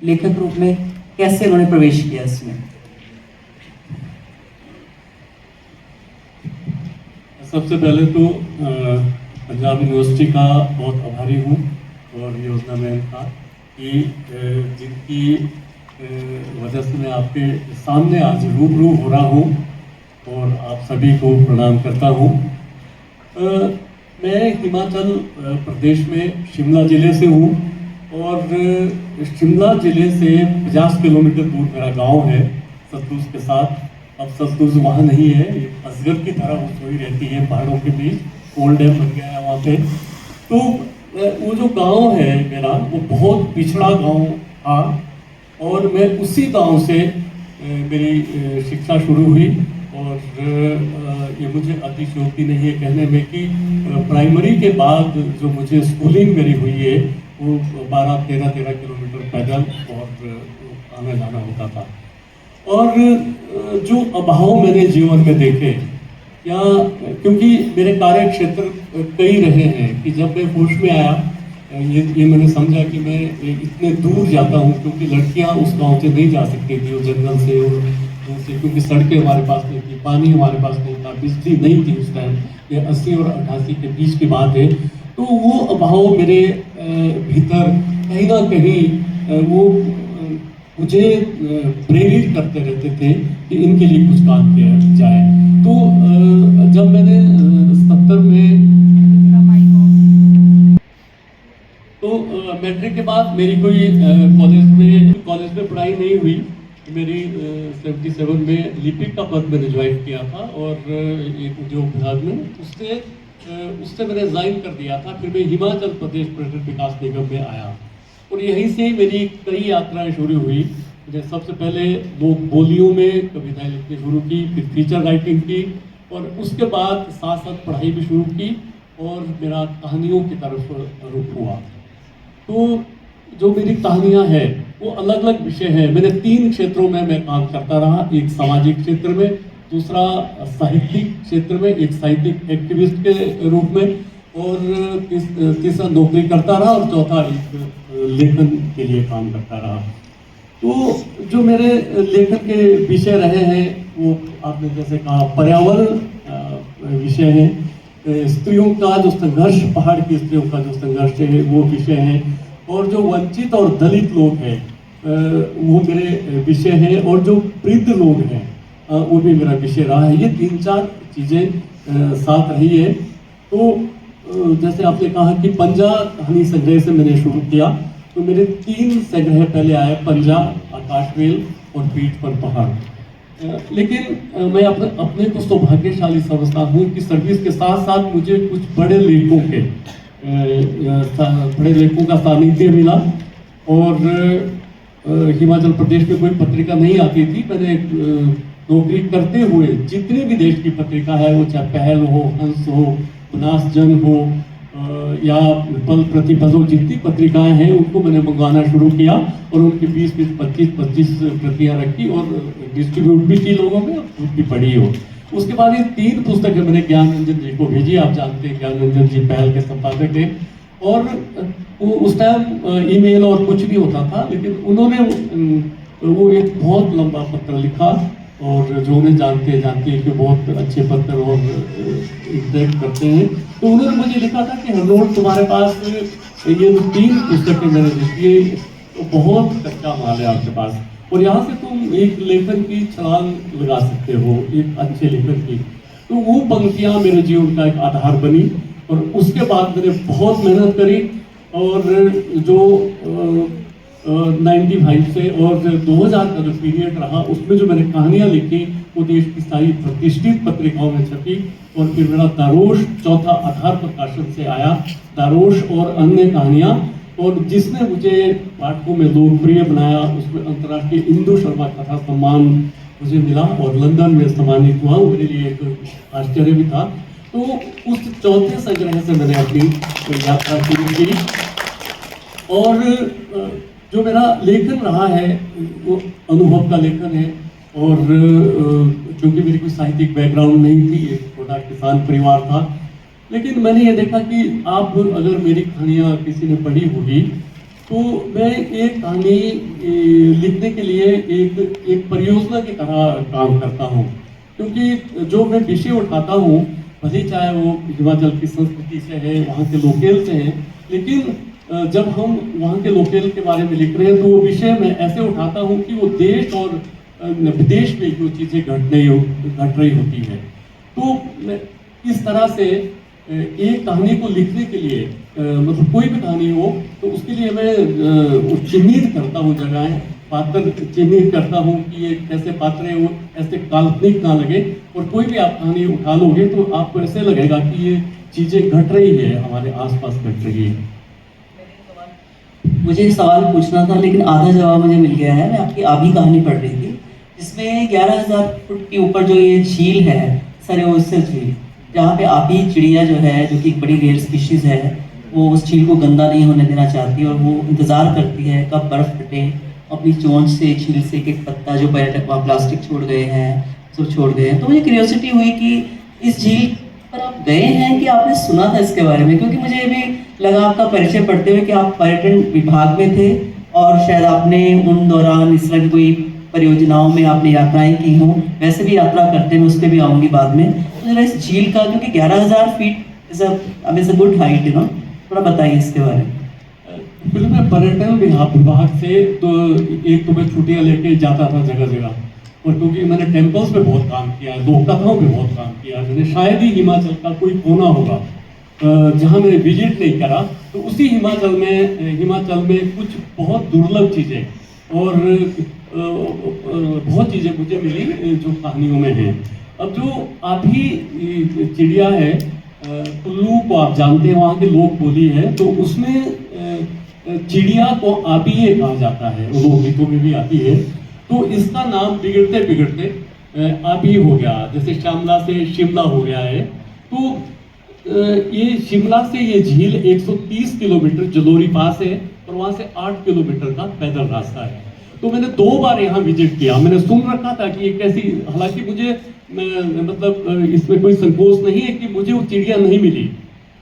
लेखक रूप में कैसे उन्होंने प्रवेश किया इसमें? सबसे पहले तो पंजाब यूनिवर्सिटी का बहुत आभारी हूँ और योजना मैन का कि जिनकी वजह से मैं आपके सामने आज रूबरू हो रहा हूँ और आप सभी को प्रणाम करता हूँ। मैं हिमाचल प्रदेश में शिमला ज़िले से हूँ और शिमला ज़िले से 50 किलोमीटर दूर मेरा गांव है सतलुज के साथ। अब सतलुज वहाँ नहीं है, ये असगर की तरह वो सोई रहती है पहाड़ों के बीच, ओल्ड डैम बन गया है वहाँ पे। तो वो जो गांव है मेरा वो बहुत पिछड़ा गांव था और मैं उसी गांव से मेरी शिक्षा शुरू हुई। और ये मुझे अतिशयोक्ति नहीं है कहने में कि प्राइमरी के बाद जो मुझे स्कूलिंग मेरी हुई है वो 12-13 किलोमीटर पैदल और आना जाना होता था। और जो अभाव मैंने जीवन में देखे या क्योंकि मेरे कार्य क्षेत्र कई रहे हैं कि जब मैं होश में आया ये मैंने समझा कि मैं इतने दूर जाता हूँ क्योंकि लड़कियाँ उस गांव से नहीं जा सकती थी, वो जंगल से और से, क्योंकि सड़कें हमारे पास नहीं थी, पानी हमारे पास नहीं था, बिजली नहीं थी उस टाइम। ये 80 और 88 के बीच की बात है। तो वो अभाव मेरे भीतर कहीं ना कहीं वो मुझे प्रेरित करते रहते थे कि इनके लिए कुछ काम किया जाए। तो जब मैंने 70 में तो मैट्रिक के बाद मेरी कोई कॉलेज में पढ़ाई नहीं हुई। मेरी 77 में लिपिक का पद मैंने ज्वाइन किया था और एक उद्योग विभाग में उससे मैंने रिजाइन कर दिया था। फिर मैं हिमाचल प्रदेश पर्यटन विकास निगम में आया और यहीं से ही मेरी कई यात्राएं शुरू हुई। मैंने सबसे पहले लोक बोलियों में कविताएं लिखनी शुरू की, फिर फीचर राइटिंग की और उसके बाद साथ साथ पढ़ाई भी शुरू की और मेरा कहानियों की तरफ रुख हुआ। तो जो मेरी कहानियां हैं वो अलग अलग विषय हैं। मैंने 3 क्षेत्रों में मैं काम करता रहा, एक सामाजिक क्षेत्र में, दूसरा साहित्यिक क्षेत्र में, एक साहित्यिक एक्टिविस्ट के रूप में और तीसरा नौकरी करता रहा और चौथा एक लेखन के लिए काम करता रहा। तो जो मेरे लेखन के विषय रहे हैं वो आपने जैसे कहा पर्यावरण विषय है, स्त्रियों का जो संघर्ष, पहाड़ की स्त्रियों का जो संघर्ष है वो विषय है, और जो वंचित और दलित लोग हैं वो मेरे विषय हैं, और जो वृद्ध लोग हैं वो भी मेरा विषय रहा है। ये 3-4 चीज़ें साथ रही है। तो जैसे आपने कहा कि पंजा कहानी संग्रह से मैंने शुरू किया, तो मेरे 3 संग्रह पहले आए, पंजा, आकाशवेल और पीठ पर पहाड़। लेकिन मैं अपने को सौभाग्यशाली समझता हूँ कि सर्विस के साथ साथ मुझे कुछ बड़े लेखों का सानिध्य मिला। और हिमाचल प्रदेश में कोई पत्रिका नहीं आती थी। मैंने नौकरी करते हुए जितनी भी देश की पत्रिका है, वो चाहे पहल हो, हंस हो, बनासजन हो या पल प्रतिपदों, जितनी पत्रिकाएं हैं उनको मैंने मंगवाना शुरू किया और उनकी 20-25 प्रतियां रखी और डिस्ट्रीब्यूट भी की लोगों में, खुद भी पढ़ी हो। उसके बाद ये 3 पुस्तकें मैंने ज्ञान रंजन जी को भेजी। आप जानते हैं ज्ञान रंजन जी पहल के संपादक थे और उस टाइम ईमेल और कुछ नहीं होता था, लेकिन उन्होंने वो एक बहुत लंबा पत्र लिखा और जो उन्हें जानते हैं कि बहुत अच्छे पत्र और इंटरेक्ट करते हैं। तो उन्होंने मुझे लिखा था कि हरनोट तुम्हारे पास ये 3 पुस्तकें मैंने लिखी है, तो बहुत कच्चा माल है आपके पास और यहाँ से तुम एक लेखन की छलांग लगा सकते हो, एक अच्छे लेखन की। तो वो पंक्तियाँ मेरे जीवन का एक आधार बनी और उसके बाद मैंने बहुत मेहनत करी और जो 95 से और 2000 का जो पीरियड रहा उसमें जो मैंने कहानियाँ लिखी वो देश की सारी प्रतिष्ठित पत्रिकाओं में छपी। और फिर मेरा दारोश चौथा आधार प्रकाशन से आया, दारोश और अन्य कहानियाँ, और जिसने मुझे पाठकों में लोकप्रिय बनाया। उसमें अंतर्राष्ट्रीय इंदु शर्मा कथा सम्मान मुझे मिला और लंदन में सम्मानित हुआ, वो मेरे लिए एक आश्चर्य भी था। तो उस चौथे संग्रह से मैंने अपनी यात्रा शुरू की और जो मेरा लेखन रहा है वो अनुभव का लेखन है। और क्योंकि मेरी कोई साहित्यिक बैकग्राउंड नहीं थी, एक छोटा किसान परिवार था, लेकिन मैंने ये देखा कि आप अगर मेरी कहानियाँ किसी ने पढ़ी होगी तो मैं एक कहानी लिखने के लिए एक परियोजना की तरह काम करता हूँ, क्योंकि जो मैं विषय उठाता हूँ, भले चाहे वो हिमाचल की संस्कृति से है, वहाँ के लोकल से है, लेकिन जब हम वहाँ के लोकल के बारे में लिख रहे हैं तो वो विषय मैं ऐसे उठाता हूँ कि वो देश और विदेश में जो चीज़ें घट रही होती है। तो मैं इस तरह से एक कहानी को लिखने के लिए मतलब कोई भी कहानी हो तो उसके लिए मैं चिन्हित करता हूँ जगहें, पात्र चिन्हित करता हूँ कि ये कैसे पात्र है, वो ऐसे काल्पनिक ना लगे, और कोई भी आप कहानी उठा लोगे तो आपको ऐसे लगेगा कि ये चीज़ें घट रही है, हमारे आसपास घट रही है। मुझे एक सवाल पूछना था लेकिन आधा जवाब मुझे मिल गया है। मैं आपकी आभी कहानी पढ़ रही थी जिसमें 11,000 फुट के ऊपर जो ये झील है, सरोवर झील, जहाँ पे आभी चिड़िया जो है, जो कि एक बड़ी रेयर स्पीशीज है, वो उस झील को गंदा नहीं होने देना चाहती और वो इंतज़ार करती है कब बर्फ़ फटे, अपनी चोंच से झील से एक पत्ता, जो पर्यटक वहाँ प्लास्टिक छोड़ गए हैं सब छोड़ गए हैं। तो मुझे क्यूरियोसिटी हुई कि इस झील पर आप गए हैं कि आपने सुना था इसके बारे में, क्योंकि मुझे भी लगा आपका परिचय पढ़ते हुए कि आप पर्यटन विभाग में थे और शायद आपने उन दौरान इस तरह की कोई परियोजनाओं में आपने यात्राएं की हों। वैसे भी यात्रा करते हैं, मैं उस पर भी आऊँगी बाद में। तो जरा इस झील का, क्योंकि 11,000 feet is a good height, you know, थोड़ा बताइए इसके बारे में। फिर मैं पर्यटन विभाग से तो एक तो मैं छुट्टियाँ लेके जाता था जगह जगह, और क्योंकि मैंने टेम्पल्स पे बहुत काम किया है, लोक कथाओं पे बहुत काम किया है, मैंने शायद ही हिमाचल का कोई कोना होगा जहाँ मैंने विजिट नहीं करा, तो उसी हिमाचल में कुछ बहुत दुर्लभ चीज़ें और बहुत चीज़ें मुझे मिली जो कहानियों में हैं। अब जो आभी चिड़िया है, कुल्लू को आप जानते हैं, वहाँ के लोक बोली है, तो उसमें चिड़िया को आबिये कहा जाता है, वो गीतों में भी आती है। तो इसका नाम बिगड़ते बिगड़ते आबी हो गया, जैसे श्यामला से शिमला हो गया है। तो ये शिमला से ये झील 130 किलोमीटर जलोरी पास है और वहाँ से 8 किलोमीटर का पैदल रास्ता है। तो मैंने 2 बार यहाँ विजिट किया। मैंने सुन रखा था कि ये कैसी, हालांकि मुझे मतलब इसमें कोई संकोच नहीं है कि मुझे वो चिड़िया नहीं मिली,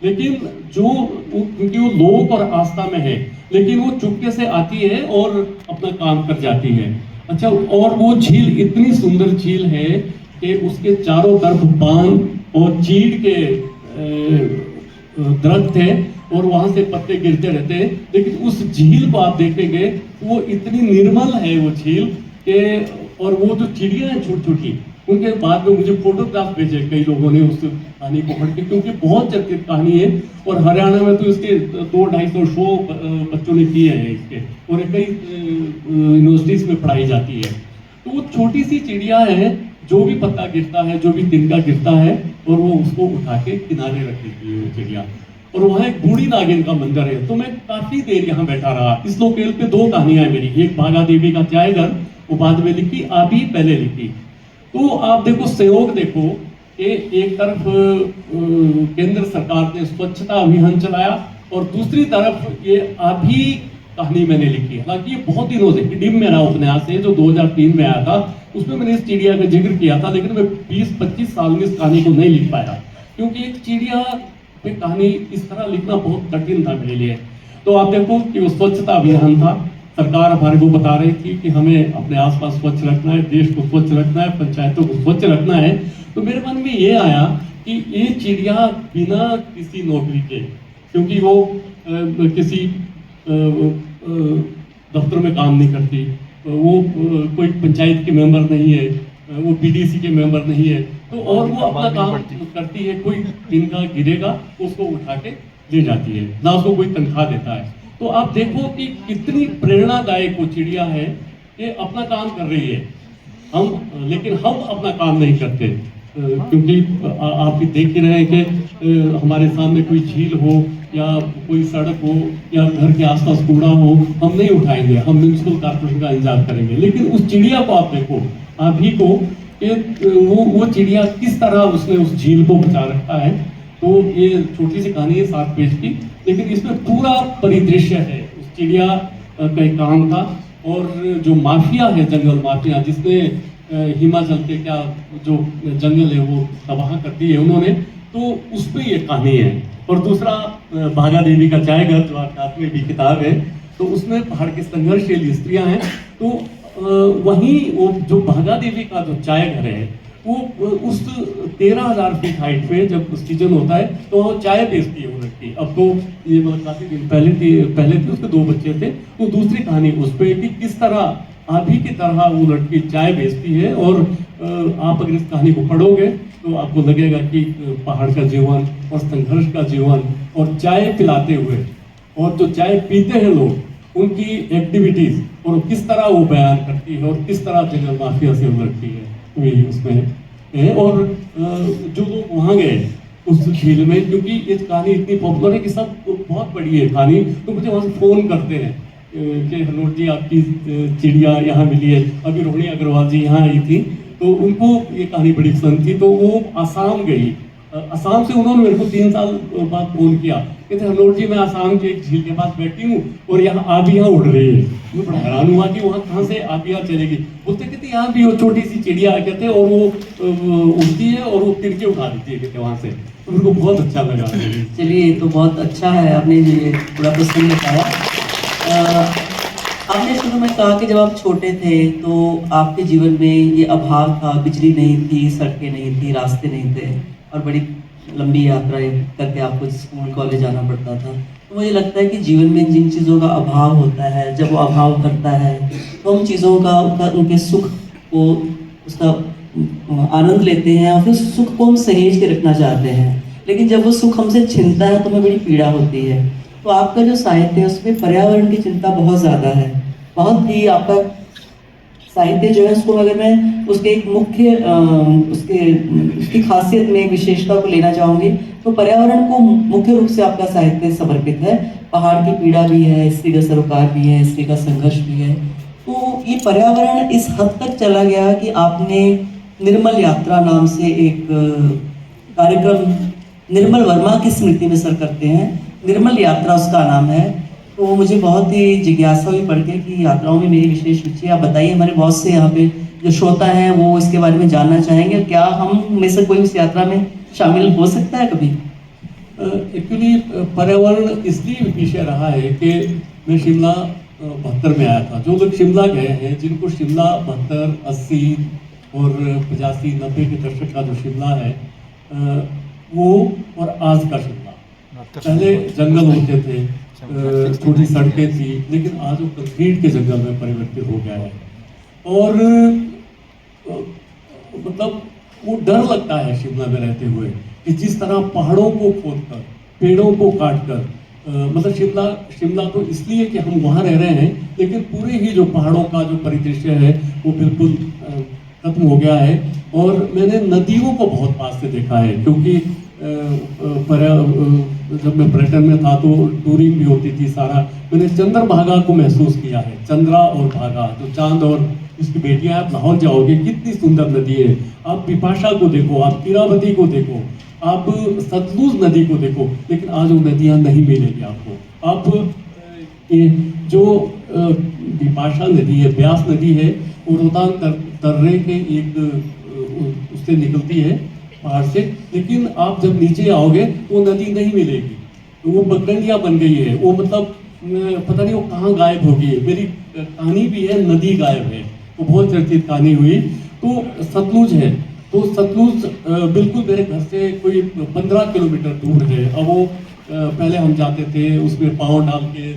लेकिन क्योंकि वो लोक और आस्था में है, लेकिन वो चुपके से आती है और अपना काम कर जाती है। अच्छा, और वो झील इतनी सुंदर झील है कि उसके चारों तरफ पान और चीड़ के दरख्त है और वहां से पत्ते गिरते रहते हैं, लेकिन उस झील को आप देखेंगे वो इतनी निर्मल है वो झील के, और वो जो चिड़िया है छोटी छोटी, उनके बाद में मुझे फोटोग्राफ भेजे कई लोगों ने उस कहानी को पढ़ के, क्योंकि बहुत चर्चित कहानी है और हरियाणा में तो इसके 200-250 शो बच्चों ने किए हैं इसके, और कई यूनिवर्सिटीज में पढ़ाई जाती है। तो वो छोटी सी चिड़िया है, जो भी पत्ता गिरता है, जो भी तिनका गिरता है, और वो उसको उठा के किनारे रख देती है वो चिड़िया। और वहाँ एक बूढ़ी नागिन का मंदिर है। तो मैं काफी देर यहाँ बैठा रहा। इस लोकेल पे 2 कहानियां मेरी, एक भागा देवी का चाय घर, वो बाद में लिखी, आभी पहले लिखी। तो आप देखो, सहयोग देखो कि एक तरफ केंद्र सरकार ने स्वच्छता अभियान चलाया और दूसरी तरफ ये आभी कहानी मैंने लिखी। हालांकि ये बहुत दिनों से, डिम मेरा उपन्यास है जो 2003 में आया था, उसमें मैंने इस चिड़िया का जिक्र किया था, लेकिन मैं 20-25 साल में इस कहानी को नहीं लिख पाया, क्योंकि एक चिड़िया पे कहानी इस तरह लिखना बहुत कठिन था मेरे लिए। तो आप देखो कि वो स्वच्छता अभियान था, सरकार हमारे को बता रही थी कि हमें अपने आसपास स्वच्छ रखना है, देश को स्वच्छ रखना है, पंचायतों को स्वच्छ रखना है। तो मेरे मन में ये आया कि ये चिड़िया बिना किसी नौकरी के, क्योंकि वो किसी दफ्तर में काम नहीं करती, वो कोई पंचायत के मेंबर नहीं है, वो पीडीसी के मेंबर नहीं है, तो और वो अपना काम करती है। कोई तिनका गिरेगा उसको उठा के ले जाती है, ना उसको कोई तनख्वाह देता है। तो आप देखो कि कितनी प्रेरणादायक वो चिड़िया है कि अपना काम कर रही है, लेकिन हम अपना काम नहीं करते, क्योंकि आप भी देख ही रहे हैं कि हमारे सामने कोई झील हो या कोई सड़क हो या घर के आसपास कूड़ा हो, हम नहीं उठाएंगे, हम म्यूनिसिपल कॉर्पोरेशन का इंतजार करेंगे। लेकिन उस चिड़िया को आप देखो, अभी को, वो चिड़िया किस तरह उसने उस झील को बचा रखा है। तो ये छोटी सी कहानी है 7 पेज की, लेकिन इसमें पूरा परिदृश्य है उस चिड़िया का काम था। और जो माफिया है, जंगल माफिया, जिसने हिमाचल के क्या जो जंगल है वो तबाह कर दी है उन्होंने, तो उस पर ये कहानी है। और दूसरा भागा देवी का चाय घर, जो अकादमी भी किताब है, तो उसमें पहाड़ के संघर्षशील स्त्रियां हैं। तो वहीं वो जो भागा देवी का जो चाय घर है, वो उस 13,000 फीट हाइट पे जब सीजन होता है तो वो चाय बेचती है वो लड़की। अब तो ये मतलब काफी दिन पहले थी उसके 2 बच्चे थे। तो दूसरी कहानी उस पे कि किस तरह आभी की तरह वो लड़की चाय बेचती है। और आप अगर इस कहानी को पढ़ोगे तो आपको लगेगा कि पहाड़ का जीवन और संघर्ष का जीवन और चाय पिलाते हुए और जो चाय पीते हैं लोग उनकी एक्टिविटीज और किस तरह वो बयान करती है और किस तरह जंगल माफिया से उलटती है वही उसमें है। और जो लोग वहाँ गए उस झील में, क्योंकि ये कहानी इतनी पॉपुलर है कि सब बहुत बड़ी है कहानी, तो मुझे वहाँ से फ़ोन करते हैं कि हनोट जी आपकी चिड़िया यहाँ मिली है। अभी रोहिणी अग्रवाल जी यहाँ आई थी तो उनको ये कहानी बड़ी पसंद थी, तो वो आसाम गई। असम से उन्होंने मेरे को 3 साल बाद फोन किया, कहते हनोट जी मैं असम के एक झील के पास बैठी हूँ और यहाँ आबियाँ उड़ रही है। मैं बड़ा हैरान हुआ कि वहाँ कहाँ से आबियाँ चलेगी। बोलते कहते यहाँ भी वो छोटी सी चिड़िया कहते और वो उड़ती है और वो तिनके उठा देती है कहते वहाँ से। तो मेरे को बहुत अच्छा लगा। चलिए तो बहुत अच्छा है, आपने ये पूरा प्रसंग बताया। आपने शुरू में कहा कि जब आप छोटे थे तो आपके जीवन में ये अभाव था, बिजली नहीं थी, सड़कें नहीं थी, रास्ते नहीं थे और बड़ी लंबी यात्राएं करके आपको स्कूल कॉलेज जाना पड़ता था। तो मुझे लगता है कि जीवन में जिन चीज़ों का अभाव होता है, जब वो अभाव करता है तो हम चीज़ों का उनके सुख को उसका आनंद लेते हैं और फिर सुख को हम सहेज के रखना चाहते हैं। लेकिन जब वो सुख हमसे छिनता है तो हमें बड़ी पीड़ा होती है। तो आपका जो साहित्य है उसमें पर्यावरण की चिंता बहुत ज़्यादा है, बहुत ही आपका साहित्य जो है उसको अगर मैं उसके एक मुख्य उसकी खासियत में विशेषता को लेना चाहूँगी तो पर्यावरण को मुख्य रूप से आपका साहित्य समर्पित है। पहाड़ की पीड़ा भी है, स्त्री का सरोकार भी है, स्त्री का संघर्ष भी है। तो ये पर्यावरण इस हद तक चला गया कि आपने निर्मल यात्रा नाम से एक कार्यक्रम निर्मल वर्मा की स्मृति में सर करते हैं, निर्मल यात्रा उसका नाम है। तो मुझे बहुत ही जिज्ञासा हुई पढ़ के कि यात्राओं में मेरी विशेष रुचि है। आप बताइए, हमारे बहुत से यहाँ पे जो श्रोता हैं वो इसके बारे में जानना चाहेंगे, क्या हम में से कोई इस यात्रा में शामिल हो सकता है कभी? एक्चुअली पर्यावरण इसलिए विषय रहा है कि मैं शिमला 72 में आया था। जो लोग शिमला गए हैं, जिनको शिमला 72, 80 और 85, 90 के दशक का जो शिमला है वो और आज का शिमला, पहले जंगल होते थे, छोटी सड़कें थी, लेकिन आज वो कंक्रीट के जंगल में परिवर्तित हो गया है। और मतलब वो डर लगता है शिमला में रहते हुए कि जिस तरह पहाड़ों को खोदकर, पेड़ों को काटकर, मतलब शिमला तो इसलिए कि हम वहाँ रह रहे हैं, लेकिन पूरे ही जो पहाड़ों का जो परिदृश्य है वो बिल्कुल खत्म हो गया है। और मैंने नदियों को बहुत पास से देखा है, क्योंकि जब मैं पर्यटन में था तो टूरिंग भी होती थी सारा। मैंने चंद्रभागा को महसूस किया है, चंद्रा और भागा, जो चांद और उसकी बेटियां। आप लाहौर जाओगे, कितनी सुंदर नदी है। आप बिपाशा को देखो, आप इरावती को देखो, आप सतलुज नदी को देखो, लेकिन आज वो नदियां नहीं मिलेगी आपको। आप ये जो बिपाशा नदी है, ब्यास नदी है, वो रोहतांग दर्रे के एक उससे निकलती है पहाड़ से, लेकिन आप जब नीचे आओगे तो वो नदी नहीं मिलेगी। तो वो पगडंडियाँ बन गई है, वो मतलब पता नहीं वो कहाँ गायब हो गई है। मेरी कहानी भी है, नदी गायब है, वो बहुत चर्चित कहानी हुई। तो सतलुज है, तो सतलुज बिल्कुल मेरे घर से कोई 15 किलोमीटर दूर है। अब वो पहले हम जाते थे, उसमें पाँव डाल के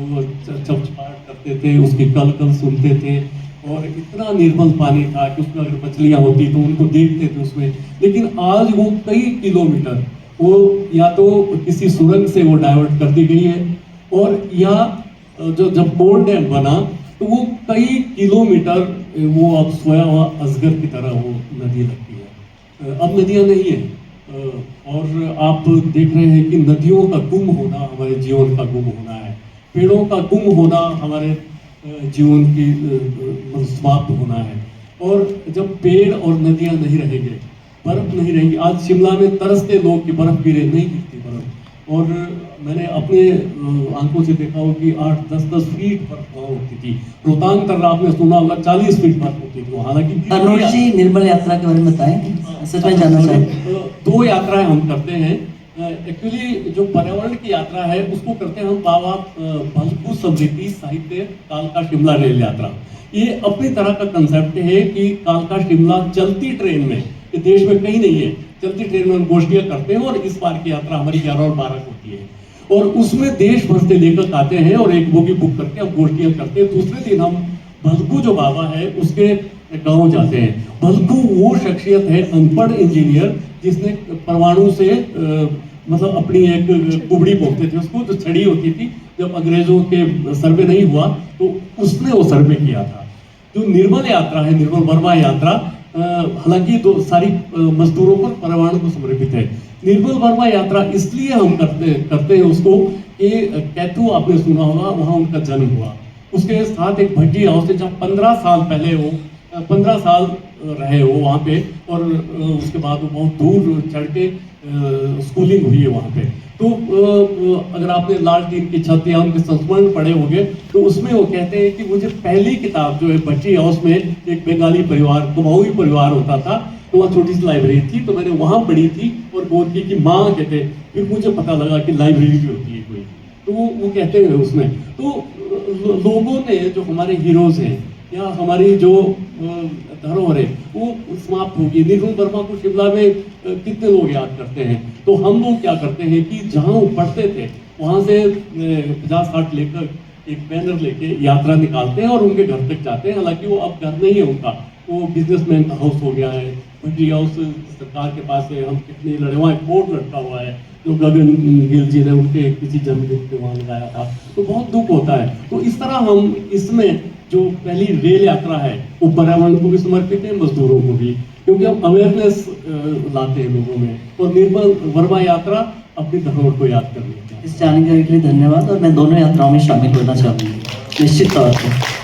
वो चपचपाट करते थे, उसकी कल कल सुनते थे, और इतना निर्मल पानी था कि उसमें अगर मछलियाँ होती तो उनको देखते थे उसमें। लेकिन आज वो कई किलोमीटर वो या तो किसी सुरंग से वो डाइवर्ट कर दी गई है, और या जो जब बोर डैम बना तो वो कई किलोमीटर वो अब सोया हुआ अजगर की तरह वो नदी लगती है। अब नदियाँ नहीं है, और आप देख रहे हैं कि नदियों का गुम होना हमारे जीवन का गुम होना है, पेड़ों का गुम होना हमारे जीवन की समाप्त होना है। और जब पेड़ और नदियां नहीं रहेंगे, बर्फ नहीं रहेंगी। आज शिमला में तरसते लोग कि बर्फ गिरे, नहीं गिरती बर्फ। और मैंने अपने आंखों से देखा हो कि 8-10 फीट बर्फ वहाँ होती थी। रोहतांग दर्रा आपने सुना होगा, 40 फीट बर्फ होती थी। हालांकि अनुज जी निर्मल यात्रा के बारे में बताएं, सच में जानना चाहते हैं। 2 यात्राएं हम करते हैं। एक्चुअली जो पर्यावरण की यात्रा है उसको करते हैं हम बाबा भलकू समृद्धि साहित्य कालका शिमला रेल यात्रा। ये अपनी तरह का कंसेप्ट है कि कालका शिमला चलती ट्रेन में, ये देश में कहीं नहीं है, चलती ट्रेन में हम गोष्ठियाँ करते हैं और इस बार की यात्रा हमारी 11 और 12 को होती है और उसमें देश भर से लेकर आते हैं और एक बोगी बुक करके हम गोष्ठियाँ करते हैं। दूसरे दिन हम भलकू जो बाबा है उसके गांव जाते हैं। भलकू वो शख्सियत है अनपढ़ इंजीनियर जिसने परमाणु से मतलब अपनी एक कुबड़ी बोलते थे उसको, जो छड़ी होती थी, जब अंग्रेजों के सर्वे नहीं हुआ तो उसने वो सर्वे किया था। जो निर्मल यात्रा है, निर्मल वर्मा यात्रा, हालांकि दो सारी मजदूरों पर परमाणु को समर्पित है। निर्मल वर्मा यात्रा इसलिए हम करते हैं उसको कि कैथू आपने सुना होगा, वहाँ उनका जन्म हुआ। उसके साथ एक भट्टी हाउस है जहाँ 15 साल पहले वो 15 साल रहे वो वहाँ पे और उसके बाद वो बहुत दूर चढ़ के स्कूलिंग हुई है वहाँ पे। तो अगर आपने लालटीन की छत या उनके संस्मरण पढ़े होंगे तो उसमें वो कहते हैं कि मुझे पहली किताब जो है भट्टी हाउस में एक बंगाली परिवार, कुमाऊई परिवार होता था, तो वहाँ छोटी सी लाइब्रेरी थी, तो मैंने वहाँ पढ़ी थी और बोल की माँ कहते, फिर मुझे पता लगा कि लाइब्रेरी भी होती है कोई, तो वो कहते हैं उसमें। तो लोगों ने जो हमारे हीरोज हैं या हमारी जो धरोहर है वो समाप्त होगी। निर्मल वर्मा को शिमला में कितने लोग याद करते हैं, तो हम लोग क्या करते हैं कि जहाँ वो पढ़ते थे वहाँ से 50-60 लेकर एक बैनर लेके यात्रा निकालते हैं और उनके घर तक जाते हैं। हालांकि वो अब घर नहीं है उनका, वो बिजनेसमैन का हाउस हो गया है, भट्टी हाउस सरकार के पास है। हम कितने लड़े, वहाँ एक बोर्ड लटका हुआ है जो गगन गिल जी ने उनके किसी जन्मदिन पे वहाँ लगाया था, तो बहुत दुख होता है। तो इस तरह हम इसमें जो पहली रेल यात्रा है वो पर्यावरण को भी समर्पित है, मजदूरों को भी, क्योंकि हम अवेयरनेस लाते हैं लोगों में। और निर्मल वर्मा यात्रा अपनी धरोहर को याद करने की। इस जानकारी के लिए धन्यवाद और मैं दोनों यात्राओं में शामिल होना चाहूँगी निश्चित तौर पर।